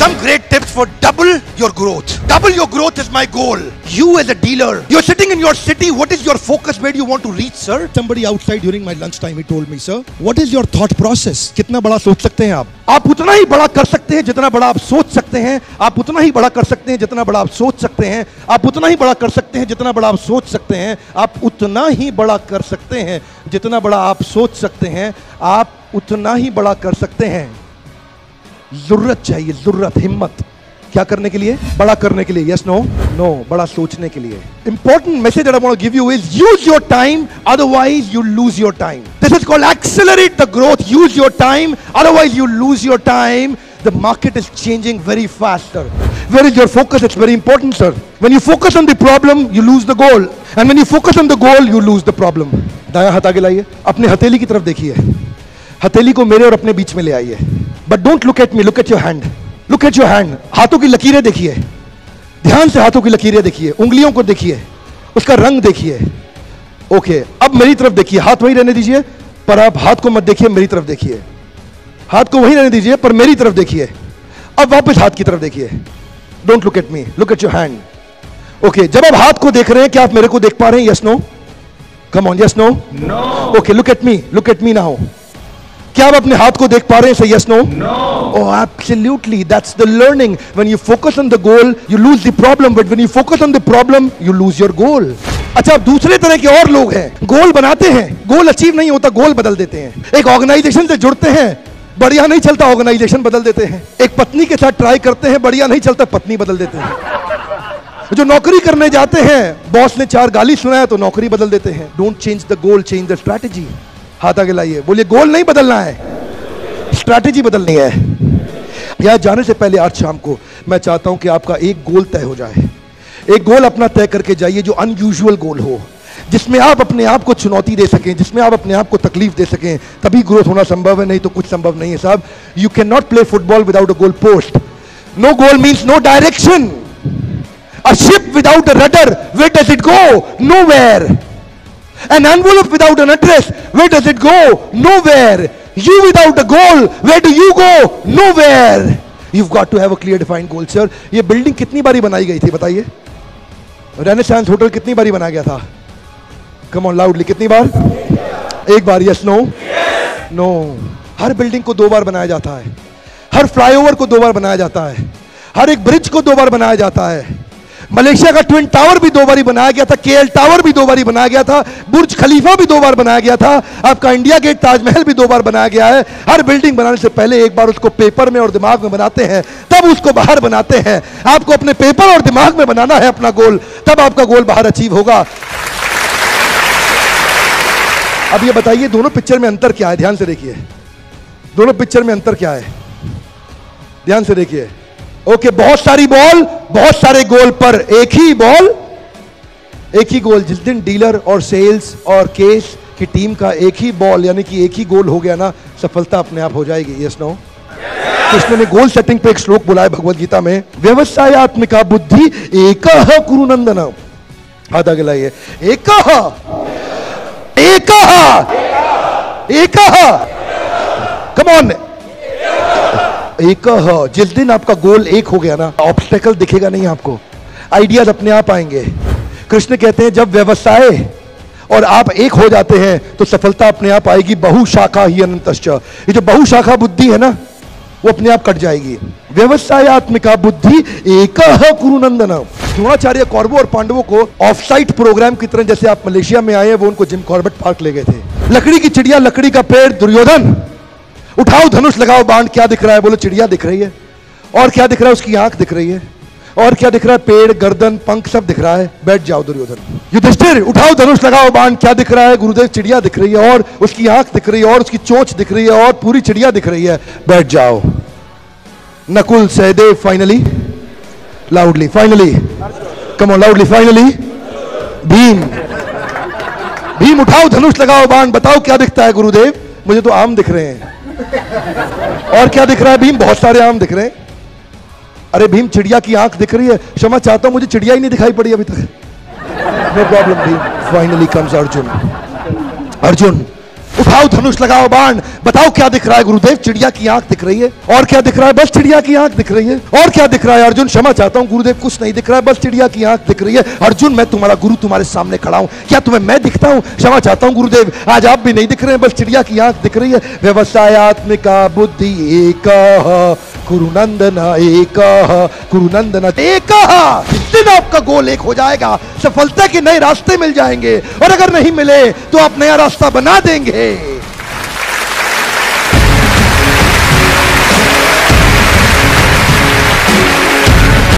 Some great tips for double your growth. Double your growth is my goal. You as a dealer, you're sitting in your city. What is your focus? Where do you want to reach, sir? Somebody outside during my lunch time, he told me, sir, what is your thought process? कितना बड़ा सोच सकते हैं आप? आप उतना ही बड़ा कर सकते हैं जितना बड़ा आप सोच सकते हैं. आप उतना ही बड़ा कर सकते हैं जितना बड़ा आप सोच सकते हैं. आप उतना ही बड़ा कर सकते हैं जितना बड़ा आप सोच सकते हैं. आप उतना ही बड़ा कर सकते हैं जितना बड़ा आप सोच सकते हैं. आप उतना ही बड़ा कर सकते हैं. जरूरत चाहिए, जरूरत, हिम्मत. क्या करने के लिए? बड़ा करने के लिए. Yes, no? नो, बड़ा सोचने के लिए. Important message that I want to give you is use your time, otherwise you lose your time. This is called accelerate the growth. Use your time, otherwise you lose your time. The market is changing very fast, sir. Where is your focus? It's very important, sir. When you focus on the problem, you lose the goal. And when you focus on the goal, you lose the problem. दायां हाथ आगे लाइए, अपने हथेली की तरफ देखिए. हथेली को मेरे और अपने बीच में ले आइए. But don't look at me, look at your hand. Look at your hand. हाथों की लकीरें देखिए. ध्यान से हाथों की लकीरें देखिए. उंगलियों को देखिए. उसका रंग देखिए. ओके, अब मेरी तरफ देखिए. हाथ वहीं रहने दीजिए, पर आप हाथ को मत देखिए, मेरी तरफ देखिए. हाथ को वहीं रहने दीजिए, पर मेरी तरफ देखिए. अब वापस हाथ की तरफ देखिए. Don't look at me, look at your hand. Okay, जब आप हाथ को देख रहे हैं, क्या आप मेरे को देख पा रहे हैं? Yes, no? Come on, yes, no? No. Okay, look at me now. क्या आप अपने हाथ को देख पा रहे हैं? से yes, no? No. Oh, absolutely. That's the learning. When you focus on the goal, you lose the problem. But when you focus on the problem, you lose your goal. अच्छा, अब दूसरे तरह के और लोग हैं. गोल बनाते हैं, गोल अचीव नहीं होता, गोल बदल देते हैं. एक ऑर्गेनाइजेशन से जुड़ते हैं, बढ़िया नहीं चलता, ऑर्गेनाइजेशन बदल देते हैं. एक पत्नी के साथ ट्राई करते हैं, बढ़िया नहीं चलता, पत्नी बदल देते हैं. जो नौकरी करने जाते हैं, बॉस ने 4 गाली सुनाया तो नौकरी बदल देते हैं. Don't change the goal, change the strategy. हाथ आगे लाइए, बोलिए गोल नहीं बदलना है, स्ट्रैटेजी बदलनी है. यहां जाने से पहले आज शाम को मैं चाहता हूं कि आपका एक गोल तय हो जाए. एक गोल अपना तय करके जाइए जो अनयूजुअल गोल हो, जिसमें आप अपने आप को चुनौती दे सकें, जिसमें आप अपने आप को तकलीफ दे सकें. तभी ग्रोथ होना संभव है, नहीं तो कुछ संभव नहीं है साहब. You can not play football without a goal post. No goal means no direction. A ship without a rudder, where does it go? Nowhere. An envelope without an address, where does it go? Nowhere. You without a goal, where do you go? Nowhere. You've got to have a clear defined goal, sir. ये building कितनी बारी बनाई गई थी बताइए? Renaissance hotel कितनी बारी बनाया गया था? Come on loudly, कितनी बार? एक बार. Yes, no? No. हर बिल्डिंग को 2 बार बनाया जाता है. हर फ्लाईओवर को 2 बार बनाया जाता है. हर एक ब्रिज को 2 बार बनाया जाता है. मलेशिया का ट्विन टावर भी 2 बारी बनाया गया था. केएल टावर भी 2 बारी बनाया गया था. बुर्ज खलीफा भी 2 बार बनाया गया था. आपका इंडिया गेट, ताजमहल भी 2 बार बनाया गया है. हर बिल्डिंग बनाने से पहले एक बार उसको पेपर में और दिमाग में बनाते हैं, तब उसको बाहर बनाते हैं. आपको अपने पेपर और दिमाग में बनाना है अपना गोल, तब आपका गोल बाहर अचीव होगा. अब ये बताइए, दोनों पिक्चर में अंतर क्या है? ध्यान से देखिए, दोनों पिक्चर में अंतर क्या है? ध्यान से देखिए. ओके, बहुत सारी बॉल, बहुत सारे गोल, पर एक ही बॉल, एक ही गोल. जिस दिन डीलर और सेल्स और केस की टीम का एक ही बॉल यानी कि एक ही गोल हो गया ना, सफलता अपने आप हो जाएगी. Yes, no? कृष्ण ने गोल सेटिंग पे एक श्लोक बोला है भगवद गीता में, व्यवसायत्मिका बुद्धि एकः कुरुनंदन. हाथ आगे लाइए. एकः, एकः, एकः. Come on. एक. जिस दिन आपका गोल एक हो गया ना, ऑब्स्टेकल दिखेगा नहीं आपको, आइडियाज अपने आप आएंगे. कृष्ण कहते हैं जब व्यवसाय और आप एक हो जाते हैं तो सफलता अपने आप आएगी. बहुशाखा ही अनंतश्च. ये जो बहुशाखा बुद्धि है ना, वो अपने आप कट जाएगी. व्यवसायत्मिका बुद्धि एकः कुरुनंदन. द्रोणाचार्य कौरवों और पांडवों को ऑफ साइट प्रोग्राम की तरह, जैसे आप मलेशिया में आए, वो उनको जिम कॉर्बेट पार्क ले गए थे. लकड़ी की चिड़िया, लकड़ी का पेड़. दुर्योधन, उठाओ धनुष, लगाओ बाण. क्या दिख रहा है? बोलो चिड़िया दिख रही है. और क्या दिख रहा है? उसकी आंख दिख रही है. और क्या दिख रहा है? पेड़, गर्दन, पंख सब दिख रहा है. बैठ जाओ दुर्योधन. युधिष्ठिर, उठाओ धनुष, लगाओ बाण. क्या दिख रहा है? गुरुदेव, चिड़िया दिख रही है, और उसकी आंख दिख रही है, और उसकी चोंच दिख रही है, और पूरी चिड़िया दिख रही है. बैठ जाओ. Nakul, Sahadev, finally, loudly, finally, come on loudly, finally, Bhim. Bhim, उठाओ धनुष, लगाओ बाण. बताओ क्या दिखता है गुरुदेव? मुझे तो आम दिख रहे हैं. और क्या दिख रहा है भीम? बहुत सारे आम दिख रहे हैं. अरे भीम, चिड़िया की आंख दिख रही है. क्षमा चाहता हूं, मुझे चिड़िया ही नहीं दिखाई पड़ी अभी तक. No problem Bhim. Finally comes Arjun. Arjun, उठाओ धनुष, लगाओ बाण, बताओ क्या दिख रहा है गुरुदेव? चिड़िया की आंख दिख रही है। और क्या दिख रहा है? बस चिड़िया की आंख दिख रही है। और क्या दिख रहा है? अर्जुन क्षमा चाहता हूं गुरुदेव, कुछ नहीं दिख रहा है, बस चिड़िया की आंख दिख रही है। अर्जुन मैं तुम्हारा गुरु तुम्हारे सामने खड़ा हूं, क्या तुम्हें मैं दिखता हूं? क्षमा चाहता हूं गुरुदेव, आज आप भी नहीं दिख रहे हैं, बस चिड़िया की आंख दिख रही है। व्यवसायत्मिका बुद्धि एक कुरुनंदन एक कुरुनंदन एक। इस दिन आपका गोल एक हो जाएगा, सफलता के नए रास्ते मिल जाएंगे, और अगर नहीं मिले तो आप नया रास्ता बना देंगे।